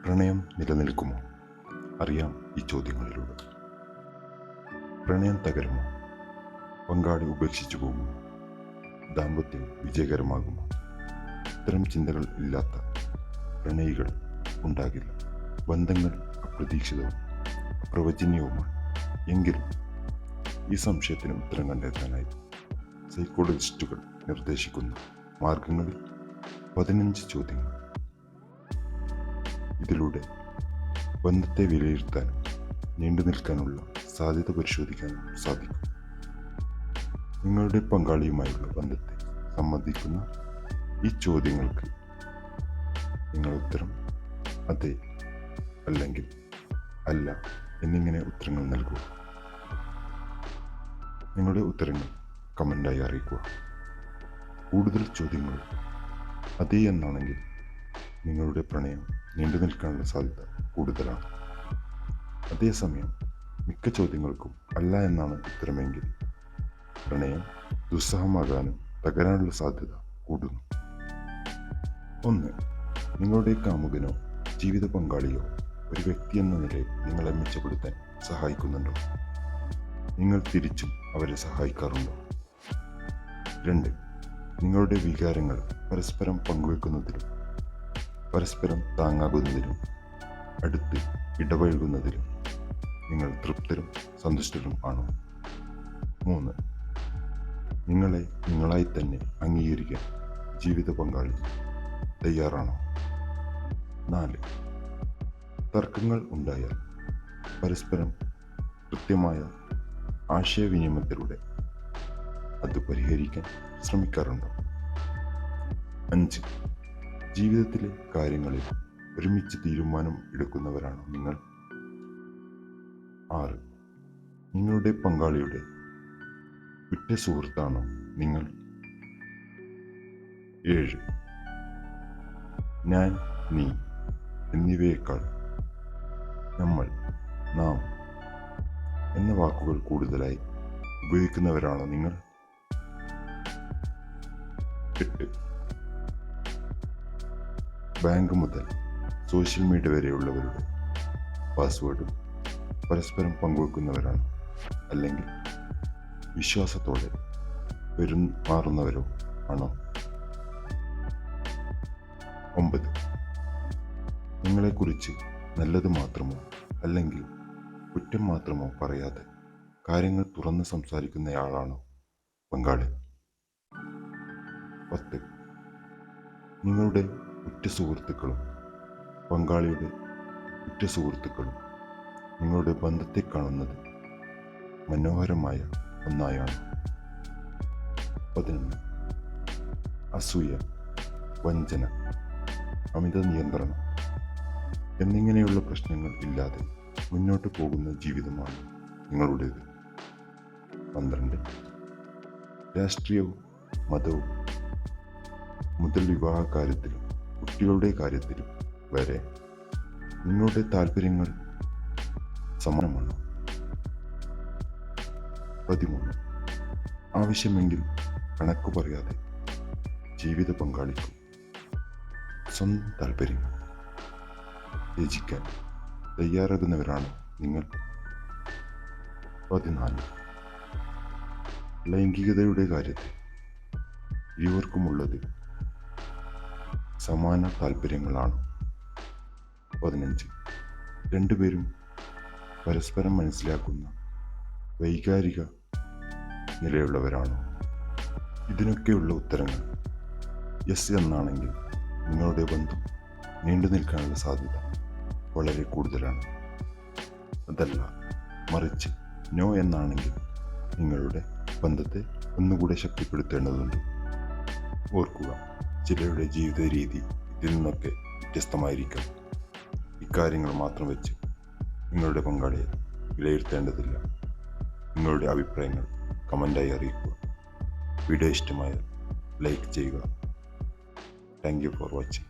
പ്രണയം നിലനിൽക്കുമോ? അറിയാം ഈ ചോദ്യങ്ങളിലൂടെ. പ്രണയം തകരുമോ? പങ്കാളി ഉപേക്ഷിച്ചു പോകുമോ? ദാമ്പത്യം വിജയകരമാകുമോ? ഇത്തരം ചിന്തകൾ ഇല്ലാത്ത പ്രണയികൾ ഉണ്ടാകില്ല. ബന്ധങ്ങൾ അപ്രതീക്ഷിതവും അപ്രവചനീയവുമാണ്. എങ്കിലും ഈ സംശയത്തിന് ഉത്തരം കണ്ടെത്താനായി സൈക്കോളജിസ്റ്റുകൾ നിർദ്ദേശിക്കുന്ന മാർഗങ്ങളിൽ 15 ചോദ്യങ്ങൾ. ഇതിലൂടെ ബന്ധത്തെ വിലയിരുത്താനും നീണ്ടു നിൽക്കാനുള്ള സാധ്യത പരിശോധിക്കാനും സാധിക്കും. നിങ്ങളുടെ പങ്കാളിയുമായുള്ള ബന്ധത്തെ സംബന്ധിക്കുന്ന ഈ ചോദ്യങ്ങൾക്ക് നിങ്ങൾ ഉത്തരം അതെ, അല്ലെങ്കിൽ അല്ല എന്നിങ്ങനെ ഉത്തരങ്ങൾ നൽകുക. നിങ്ങളുടെ ഉത്തരങ്ങൾ കമൻ്റായി അറിയിക്കുക. കൂടുതൽ ചോദ്യങ്ങൾ അതെ എന്നാണെങ്കിൽ നിങ്ങളുടെ പ്രണയം നീണ്ടു നിൽക്കാനുള്ള സാധ്യത കൂടുതലാണ്. അതേസമയം മിക്ക ചോദ്യങ്ങൾക്കും അല്ല എന്നാണ് ഉത്തരമെങ്കിൽ പ്രണയം ദുസ്സഹമാകാനും തകരാനുള്ള സാധ്യത കൂടുന്നു. 1. നിങ്ങളുടെ കാമുകനോ ജീവിത പങ്കാളിയോ ഒരു വ്യക്തി എന്ന നിലയിൽ നിങ്ങളെ മെച്ചപ്പെടുത്താൻ സഹായിക്കുന്നുണ്ടോ? നിങ്ങൾ തിരിച്ചും അവരെ സഹായിക്കാറുണ്ടോ? 2. നിങ്ങളുടെ വികാരങ്ങൾ പരസ്പരം പങ്കുവെക്കുന്നതിലും പരസ്പരം താങ്ങാകുന്നതിലും അടുത്ത് ഇടപഴകുന്നതിലും നിങ്ങൾ തൃപ്തരും സന്തുഷ്ടരും ആണോ? 3. നിങ്ങളെ നിങ്ങളായി തന്നെ അംഗീകരിക്കാൻ ജീവിത പങ്കാളി തയ്യാറാണോ? 4. തർക്കങ്ങൾ ഉണ്ടായാൽ പരസ്പരം കൃത്യമായ ആശയവിനിമയത്തിലൂടെ അത് പരിഹരിക്കാൻ ശ്രമിക്കാറുണ്ടോ? 5. ജീവിതത്തിലെ കാര്യങ്ങളിൽ ഒരുമിച്ച് തീരുമാനം എടുക്കുന്നവരാണോ നിങ്ങൾ? 6. നിങ്ങളുടെ പങ്കാളിയുടെ ഉറ്റ സുഹൃത്താണോ നിങ്ങൾ? 7. ഞാൻ, നീ എന്നിവയേക്കാൾ നമ്മൾ, നാം എന്ന വാക്കുകൾ കൂടുതലായി ഉപയോഗിക്കുന്നവരാണോ നിങ്ങൾ? 8. ബാങ്ക് മുതൽ സോഷ്യൽ മീഡിയ വരെയുള്ളവരുടെ പാസ്വേഡും പരസ്പരം പങ്കുവെക്കുന്നവരാണോ? അല്ലെങ്കിൽ വിശ്വാസത്തോടെ പെരുമാറുന്നവരോ ആണോ? 9. നിങ്ങളെക്കുറിച്ച് നല്ലത് മാത്രമോ അല്ലെങ്കിൽ കുറ്റം മാത്രമോ പറയാതെ കാര്യങ്ങൾ തുറന്ന് സംസാരിക്കുന്നയാളാണോ പങ്കാളി? 10. നിങ്ങളുടെ ഉറ്റ സുഹൃത്തുക്കളും പങ്കാളിയുടെ ഉറ്റ സുഹൃത്തുക്കളും നിങ്ങളുടെ ബന്ധത്തെ കാണുന്നത് മനോഹരമായ ഒന്നായാണ്. 11. അസൂയ, വഞ്ചന, അമിത നിയന്ത്രണം എന്നിങ്ങനെയുള്ള പ്രശ്നങ്ങൾ ഇല്ലാതെ മുന്നോട്ട് പോകുന്ന ജീവിതമാണ് നിങ്ങളുടേത്. 12. രാഷ്ട്രീയവും മതവും മുതൽ വിവാഹ കാര്യത്തിലും കുട്ടികളുടെ കാര്യത്തിലും വരെ നിങ്ങളുടെ താല്പര്യങ്ങൾ സമാനമാണ്. 13. ആവശ്യമെങ്കിൽ കണക്ക് പറയാതെ ജീവിത പങ്കാളിക്കും സ്വന്തം താല്പര്യങ്ങൾ ത്യജിക്കാൻ തയ്യാറാകുന്നവരാണ് നിങ്ങൾ. 14. ലൈംഗികതയുടെ കാര്യത്തിൽ ഇരുവർക്കുമുള്ളത് സമാന താല്പര്യങ്ങളാണ്. 15. രണ്ടുപേരും പരസ്പരം മനസ്സിലാക്കുന്ന വൈകാരിക നിലയുള്ളവരാണോ? ഇതിനൊക്കെയുള്ള ഉത്തരങ്ങൾ യെസ് എന്നാണെങ്കിൽ നിങ്ങളുടെ ബന്ധം നീണ്ടു നിൽക്കാനുള്ള സാധ്യത വളരെ കൂടുതലാണ്. അതല്ല മറിച്ച് നോ എന്നാണെങ്കിൽ നിങ്ങളുടെ ബന്ധത്തെ ഒന്നുകൂടെ ശക്തിപ്പെടുത്തേണ്ടതുണ്ട്. ഓർക്കുക, ചിലരുടെ ജീവിത രീതി ഇതിൽ നിന്നൊക്കെ വ്യത്യസ്തമായിരിക്കും. ഇക്കാര്യങ്ങൾ മാത്രം വെച്ച് നിങ്ങളുടെ പങ്കാളിയെ വിലയിരുത്തേണ്ടതില്ല. നിങ്ങളുടെ അഭിപ്രായങ്ങൾ കമൻ്റായി അറിയിക്കുക. വീഡിയോ ഇഷ്ടമായാൽ ലൈക്ക് ചെയ്യുക. Thank you for watching.